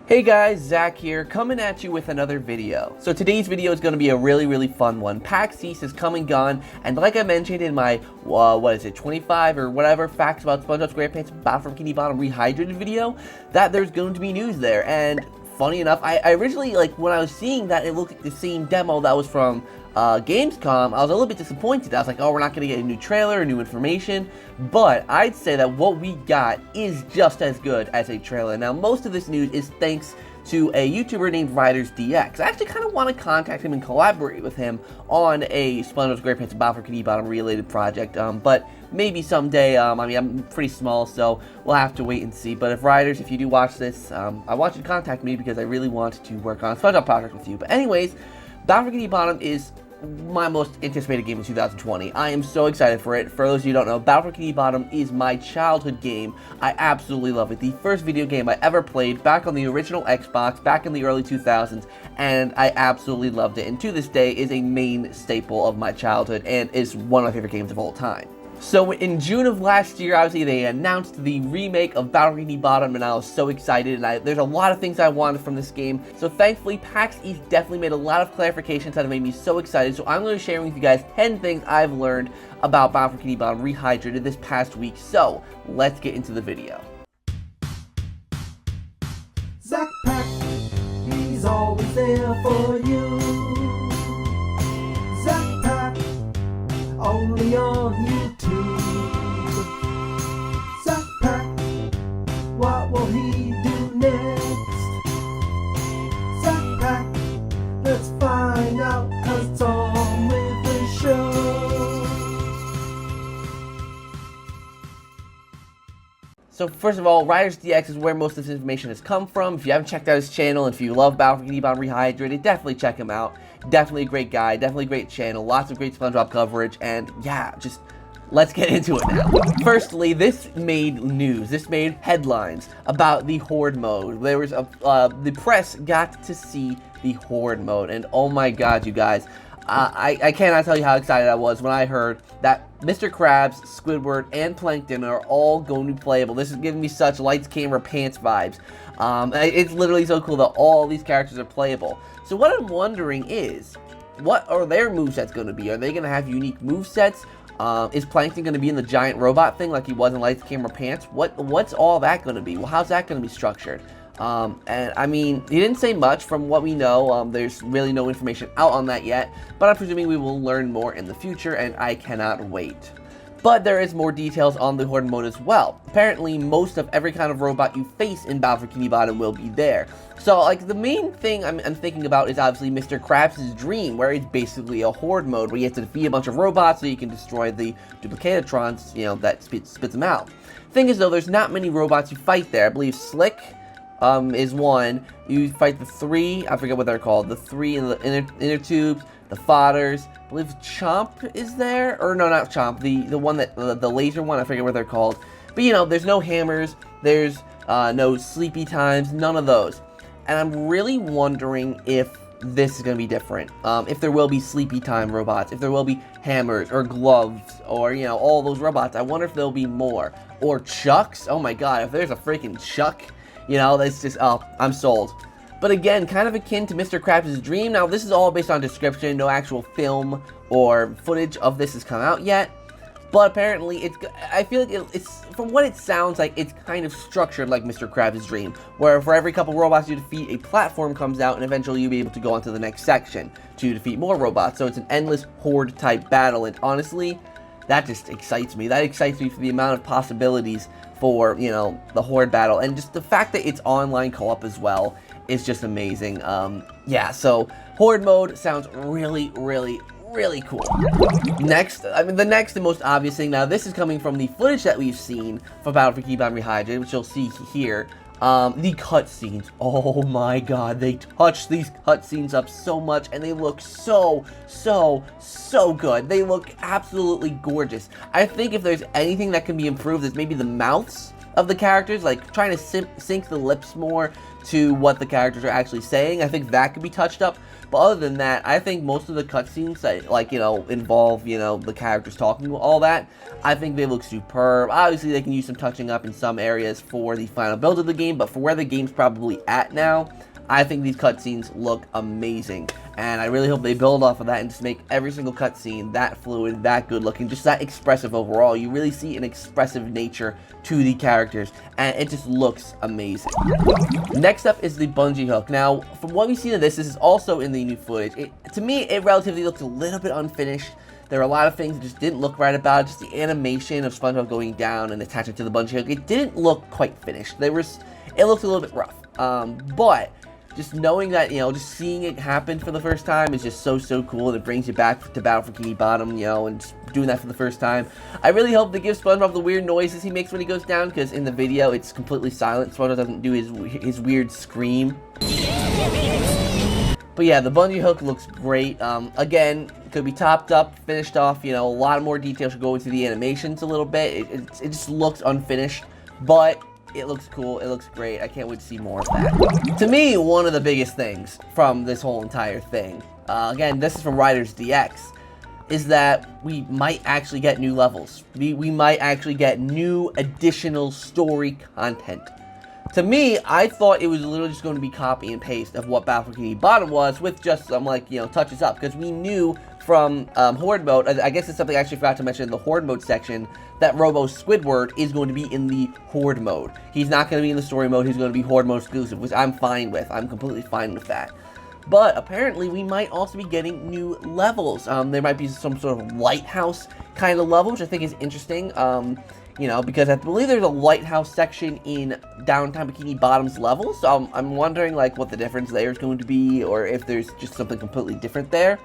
Hey guys, Zach here, coming at you with another video. So today's video is going to be a really fun one. PAX East is come and gone, and like I mentioned in my, 25 or whatever facts about SpongeBob SquarePants Battle for Bikini Bottom Rehydrated video, that there's going to be news there. And funny enough, I originally, when I was seeing that it looked like the same demo that was from Gamescom, I was a little bit disappointed. I was like, oh, we're not going to get a new trailer or new information, but I'd say that what we got is just as good as a trailer. Now, most of this news is thanks to a YouTuber named RidersDX. I actually kind of want to contact him and collaborate with him on a SpongeBob SquarePants Battle for Bikini Bottom related project, but maybe someday. I mean, I'm pretty small, so we'll have to wait and see. But if Riders, if you do watch this, I want you to contact me because I really want to work on a SpongeBob project with you. But anyways, Battle for Bikini Bottom is my most anticipated game in 2020. I am so excited for it. For those of you who don't know, Battle for Bikini Bottom is my childhood game. I absolutely love it. The first video game I ever played back on the original Xbox, back in the early 2000s, and I absolutely loved it. And to this day is a main staple of my childhood and is one of my favorite games of all time. So in June of last year, obviously they announced the remake of Battle for Bikini Bottom, and I was so excited, and there's a lot of things I wanted from this game. So thankfully, PAX East definitely made a lot of clarifications that have made me so excited. So I'm going to share with you guys 10 things I've learned about Battle for Bikini Bottom Rehydrated this past week. So let's get into the video. ZakPak, he's always there for you. ZakPak, only on YouTube. ZakPak, what will he do next? ZakPak, let's find out, 'cause it's on with the show. So first of all, RidersDX is where most of this information has come from. If you haven't checked out his channel, and if you love Battle for Bikini Bottom Rehydrated, definitely check him out. Definitely a great guy, definitely a great channel, lots of great SpongeBob coverage, and yeah, just let's get into it now. Firstly, this made news. This made headlines about the Horde Mode. There was the press got to see the Horde Mode, and oh my god, you guys, I cannot tell you how excited I was when I heard that Mr. Krabs, Squidward, and Plankton are all going to be playable. This is giving me such lights, camera, pants vibes. It's literally so cool that all these characters are playable. So what I'm wondering is, what are their movesets going to be? Are they going to have unique movesets? Is Plankton going to be in the giant robot thing like he was in Lights, Camera, Pants? What's all that going to be? Well, how's that going to be structured? And I mean, he didn't say much from what we know. There's really no information out on that yet, but I'm presuming we will learn more in the future, and I cannot wait. But there is more details on the Horde Mode as well. Apparently, most of every kind of robot you face in Battle for Bikini Bottom will be there. So, the main thing I'm thinking about is obviously Mr. Krabs' dream, where it's basically a Horde Mode, where you have to defeat a bunch of robots so you can destroy the Duplicatrons, that spits them out. Thing is, though, there's not many robots you fight there. I believe Slick is one. You fight the three, I forget what they're called, the three in the inner tubes, the fodders. I believe Chomp is there, or no, not Chomp, the one that, the laser one, I forget what they're called. But there's no hammers, there's no sleepy times, none of those. And I'm really wondering if this is going to be different. If there will be sleepy time robots, if there will be hammers, or gloves, or, all those robots. I wonder if there'll be more. Or Chucks, oh my god, if there's a freaking Chuck, that's just, oh, I'm sold. But again, kind of akin to Mr. Krabs' dream. Now, this is all based on description. No actual film or footage of this has come out yet. But apparently, I feel like it's, from what it sounds like, it's kind of structured like Mr. Krabs' dream, where for every couple robots you defeat, a platform comes out, and eventually you'll be able to go on to the next section to defeat more robots. So it's an endless horde-type battle, and honestly, that just excites me. That excites me for the amount of possibilities for, the Horde battle, and just the fact that it's online co-op as well is just amazing. Yeah, so Horde Mode sounds really cool. Next, the next and most obvious thing, now this is coming from the footage that we've seen for Battle for Bikini Bottom Rehydrated, which you'll see here. The cutscenes. Oh my god, they touch these cutscenes up so much, and they look so good. They look absolutely gorgeous. I think if there's anything that can be improved, is maybe the mouths of the characters, like trying to sync the lips more to what the characters are actually saying. I think that could be touched up. But other than that, I think most of the cutscenes that, like, you know, involve, you know, the characters talking, all that, I think they look superb. Obviously, they can use some touching up in some areas for the final build of the game, but for where the game's probably at now, I think these cutscenes look amazing. And I really hope they build off of that and just make every single cutscene that fluid, that good looking, just that expressive overall. You really see an expressive nature to the characters, and it just looks amazing. Next up is the bungee hook. Now, from what we've seen of this is also in the new footage. To me, it relatively looks a little bit unfinished. There are a lot of things that just didn't look right about it. Just the animation of SpongeBob going down and attaching to the bungee hook, it didn't look quite finished. It looked a little bit rough. But just knowing that, you know, just seeing it happen for the first time is just so cool, and it brings you back to Battle for Bikini Bottom, you know, and just doing that for the first time. I really hope they give SpongeBob the weird noises he makes when he goes down, because in the video it's completely silent. SpongeBob doesn't do his weird scream. But yeah, the bungee hook looks great. Again, it could be topped up, finished off, you know, a lot more detail should go into the animations a little bit. It just looks unfinished, but it looks cool, it looks great. I can't wait to see more of that. To me, one of the biggest things from this whole entire thing, again, this is from Riders DX, is that we might actually get new levels. We might actually get new additional story content. To me, I thought it was literally just going to be copy and paste of what Battle for Bikini Bottom was, with just some, like, you know, touches up, because we knew from Horde Mode, I guess it's something I actually forgot to mention in the Horde Mode section, that Robo Squidward is going to be in the Horde Mode. He's not going to be in the story mode, he's going to be Horde Mode exclusive, which I'm fine with. I'm completely fine with that. But apparently, we might also be getting new levels. There might be some sort of lighthouse kind of level, which I think is interesting. You know, because I believe there's a lighthouse section in Downtown Bikini Bottom's level, so I'm wondering, like, what the difference there is going to be, or if there's just something completely different there.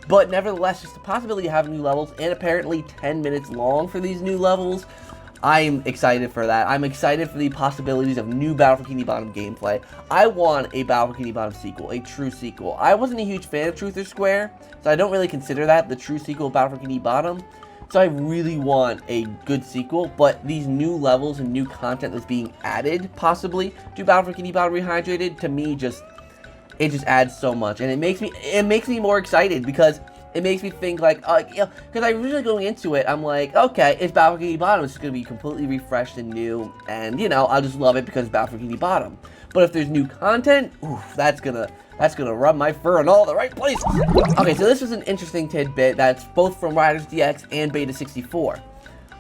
But nevertheless, just the possibility of having new levels, and apparently 10 minutes long for these new levels, I'm excited for that. I'm excited for the possibilities of new Battle for Bikini Bottom gameplay. I want a Battle for Bikini Bottom sequel, a true sequel. I wasn't a huge fan of Truth or Square, so I don't really consider that the true sequel of Battle for Bikini Bottom. So I really want a good sequel, but these new levels and new content that's being added, possibly, to Battle for Bikini Bottom Rehydrated, to me, it just adds so much, and it makes me more excited, because it makes me think, like, you know, because I originally going into it, I'm like, okay, it's Battle for Bikini Bottom, it's going to be completely refreshed and new, and, you know, I'll just love it because it's Battle for Bikini Bottom. But if there's new content, oof, that's gonna rub my fur in all the right places. Okay, so this was an interesting tidbit that's both from Riders DX and Beta 64.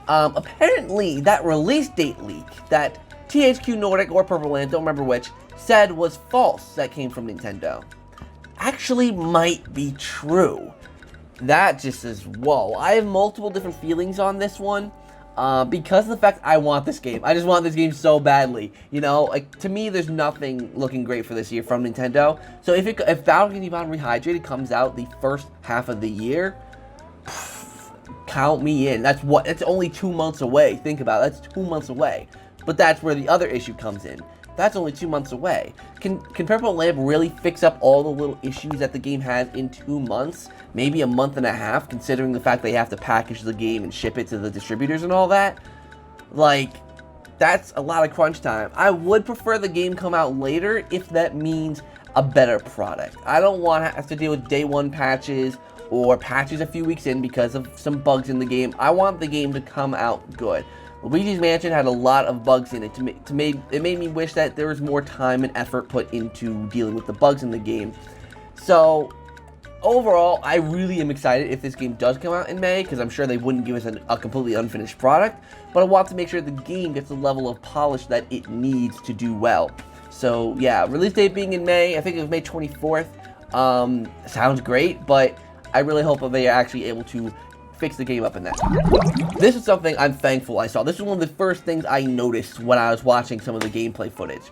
Apparently, that release date leak that THQ Nordic or Purple Land, don't remember which, said was false that came from Nintendo, actually might be true. That just is, whoa. I have multiple different feelings on this one. Because of the fact I want this game. I just want this game so badly. You know, like, to me, there's nothing looking great for this year from Nintendo. So if Battle for Bikini Bottom Rehydrated comes out the first half of the year, count me in. That's only 2 months away. Think about it. That's 2 months away. But that's where the other issue comes in. That's only 2 months away. Can Purple Lamp really fix up all the little issues that the game has in 2 months? Maybe a month and a half, considering the fact they have to package the game and ship it to the distributors and all that? Like, that's a lot of crunch time. I would prefer the game come out later if that means a better product. I don't want to have to deal with day one patches or patches a few weeks in because of some bugs in the game. I want the game to come out good. Luigi's Mansion had a lot of bugs in it. It made me wish that there was more time and effort put into dealing with the bugs in the game. So, overall, I really am excited if this game does come out in May, because I'm sure they wouldn't give us a completely unfinished product, but I want to make sure the game gets the level of polish that it needs to do well. So, yeah, release date being in May, I think it was May 24th, sounds great, but I really hope that they are actually able to fix the game up in that time. This is something I'm thankful I saw. This is one of the first things I noticed when I was watching some of the gameplay footage.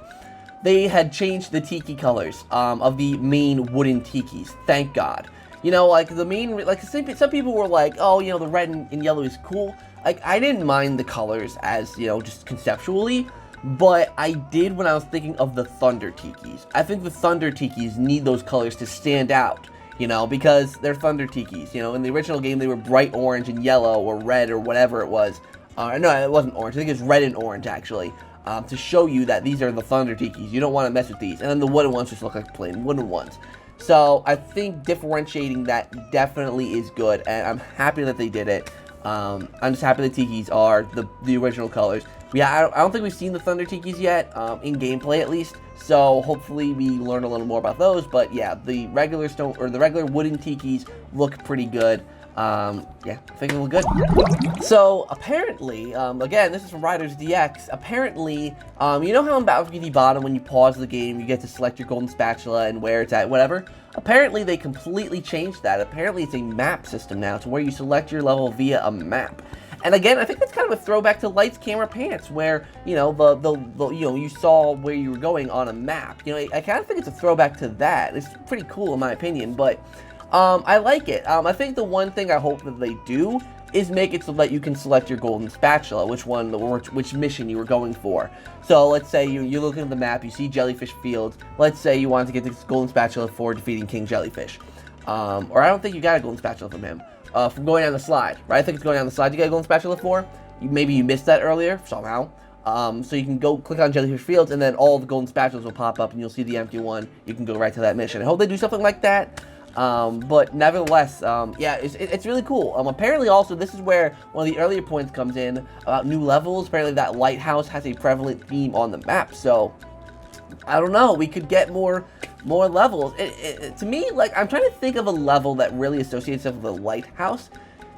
They had changed the Tiki colors of the main wooden tikis. Thank God. You know, like, the main, like, some people were like, oh, you know, the red and yellow is cool. Like, I didn't mind the colors as, you know, just conceptually, but I did when I was thinking of the Thunder Tikis. I think the Thunder Tikis need those colors to stand out, you know, because they're Thunder Tikis. You know, in the original game, they were bright orange and yellow, or red, or whatever it was. No, it wasn't orange. I think it was red and orange, actually. to show you that these are the Thunder Tikis. You don't want to mess with these. And then the wooden ones just look like plain wooden ones. So I think differentiating that definitely is good, and I'm happy that they did it. I'm just happy the Tikis are the original colors. Yeah, I don't think we've seen the Thunder Tikis yet, in gameplay at least. So hopefully we learn a little more about those. But yeah, the regular stone or the regular wooden Tikis look pretty good. Yeah, I think it'll look good. So apparently, again, this is from Riders DX. Apparently, you know how in Bikini Bottom, when you pause the game, you get to select your golden spatula and where it's at, whatever. Apparently, they completely changed that. Apparently, it's a map system now, to where you select your level via a map. And again, I think that's kind of a throwback to Lights, Camera, Pants, where, you know, you saw where you were going on a map. You know, I kind of think it's a throwback to that. It's pretty cool in my opinion, but I like it. I think the one thing I hope that they do is make it so that you can select your golden spatula, which mission you were going for. So let's say you're looking at the map, you see Jellyfish Fields. Let's say you want to get this golden spatula for defeating King Jellyfish. Or I don't think you got a golden spatula from him. From going down the slide, right? I think it's going down the slide you get a golden spatula for. Maybe you missed that earlier, somehow. So you can go click on Jellyfish Fields, and then all the golden spatulas will pop up, and you'll see the empty one. You can go right to that mission. I hope they do something like that. But nevertheless, yeah, it's really cool. Apparently also, this is where one of the earlier points comes in about new levels. Apparently that lighthouse has a prevalent theme on the map, so I don't know, we could get more levels. To me, like, I'm trying to think of a level that really associates itself with a lighthouse.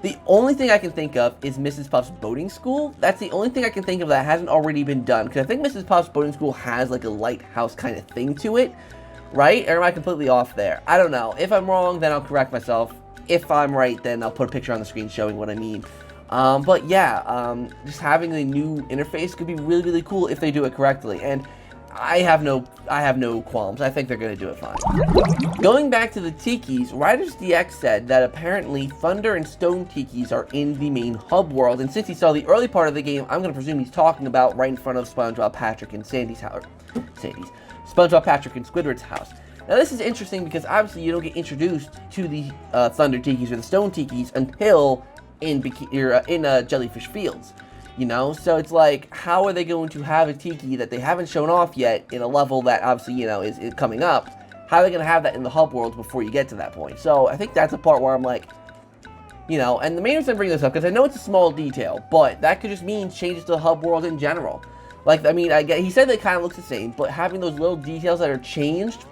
The only thing I can think of is Mrs. Puff's boating school. That's the only thing I can think of that hasn't already been done, because I think Mrs. Puff's boating school has like a lighthouse kind of thing to it, right? Or am I completely off there? I don't know. If I'm wrong, then I'll correct myself. If I'm right, then I'll put a picture on the screen showing what I mean. But yeah, just having a new interface could be really, really cool if they do it correctly. And I have no qualms. I think they're going to do it fine. Going back to the Tikis, Riders DX said that apparently Thunder and Stone Tikis are in the main hub world, and since he saw the early part of the game, I'm going to presume he's talking about right in front of SpongeBob, Patrick, and SpongeBob, Patrick, and Squidward's house. Now this is interesting because obviously you don't get introduced to the Thunder Tikis or the Stone Tikis until in Jellyfish Fields. You know, so it's like, how are they going to have a Tiki that they haven't shown off yet in a level that obviously, you know, is coming up? How are they going to have that in the hub world before you get to that point? So I think that's a part where I'm like, you know, and the main reason I bring this up, because I know it's a small detail, but that could just mean changes to the hub world in general. Like, I mean, he said they kind of looks the same, but having those little details that are changed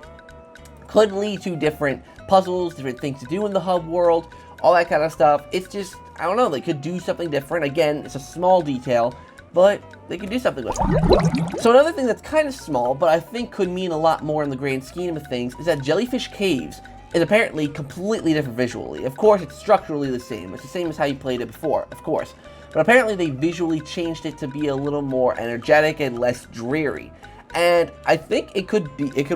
could lead to different puzzles, different things to do in the hub world, all that kind of stuff. It's just, I don't know, they could do something different. Again, it's a small detail, but they could do something with it. So another thing that's kind of small, but I think could mean a lot more in the grand scheme of things, is that Jellyfish Caves is apparently completely different visually. Of course, it's structurally the same. It's the same as how you played it before, of course. But apparently they visually changed it to be a little more energetic and less dreary. And I think it could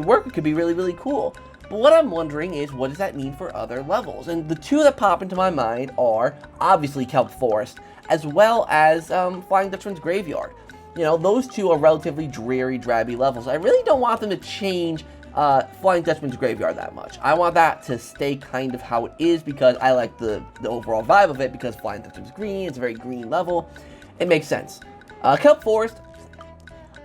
work. It could be really, really cool. But what I'm wondering is, what does that mean for other levels? And the two that pop into my mind are, obviously, Kelp Forest, as well as Flying Dutchman's Graveyard. You know, those two are relatively dreary, drabby levels. I really don't want them to change Flying Dutchman's Graveyard that much. I want that to stay kind of how it is, because I like the overall vibe of it, because Flying Dutchman's green, it's a very green level. It makes sense. Kelp Forest,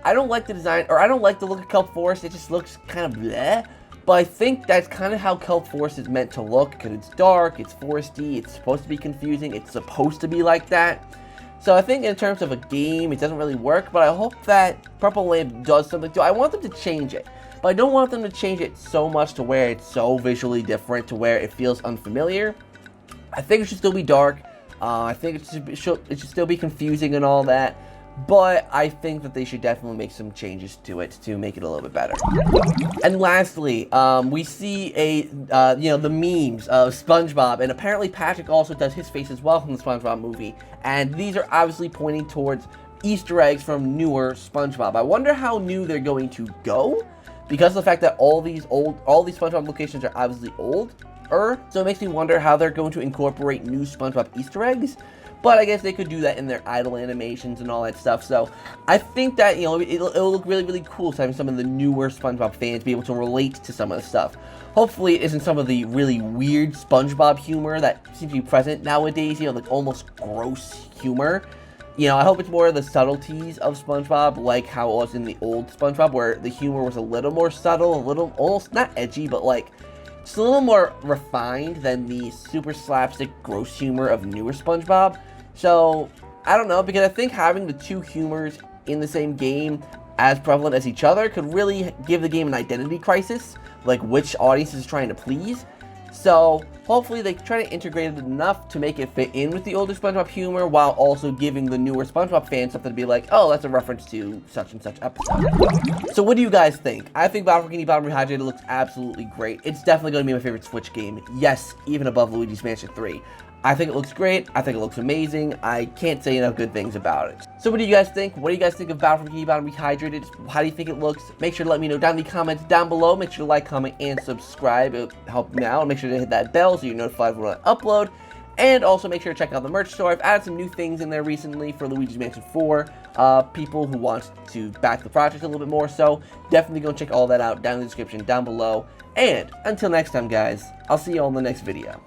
I don't like the design, or I don't like the look of Kelp Forest. It just looks kind of bleh. But I think that's kind of how Kelp Forest is meant to look, because it's dark, it's foresty, it's supposed to be confusing, it's supposed to be like that. So I think in terms of a game, it doesn't really work, but I hope that Purple Lamp does something too. I want them to change it, but I don't want them to change it so much to where it's so visually different, to where it feels unfamiliar. I think it should still be dark. I think it should still be confusing and all that. But I think that they should definitely make some changes to it to make it a little bit better. And lastly, we see the memes of SpongeBob, and apparently Patrick also does his face as well from the SpongeBob movie. And these are obviously pointing towards Easter eggs from newer SpongeBob. I wonder how new they're going to go, because of the fact that all these SpongeBob locations are obviously older. So it makes me wonder how they're going to incorporate new SpongeBob Easter eggs. But I guess they could do that in their idle animations and all that stuff. So I think that, you know, it'll look really, really cool having some of the newer SpongeBob fans be able to relate to some of the stuff. Hopefully it isn't some of the really weird SpongeBob humor that seems to be present nowadays, you know, like almost gross humor. You know, I hope it's more of the subtleties of SpongeBob, like how it was in the old SpongeBob, where the humor was a little more subtle, a little, almost not edgy, but like, just a little more refined than the super slapstick gross humor of newer SpongeBob. So, I don't know, because I think having the two humors in the same game as prevalent as each other could really give the game an identity crisis, like which audience is trying to please. So, hopefully they try to integrate it enough to make it fit in with the older SpongeBob humor, while also giving the newer SpongeBob fans something to be like, oh, that's a reference to such and such episode. So what do you guys think? I think Bikini Bottom Rehydrated looks absolutely great. It's definitely going to be my favorite Switch game. Yes, even above Luigi's Mansion 3. I think it looks great. I think it looks amazing. I can't say enough good things about it. So what do you guys think? What do you guys think of Bikini Bottom Rehydrated? How do you think it looks? Make sure to let me know down in the comments down below. Make sure to like, comment, and subscribe. It'll help me out. Make sure to hit that bell so you're notified when I upload. And also make sure to check out the merch store. I've added some new things in there recently for Luigi's Mansion 4. People who want to back the project a little bit more. So definitely go check all that out down in the description down below. And until next time, guys, I'll see you all in the next video.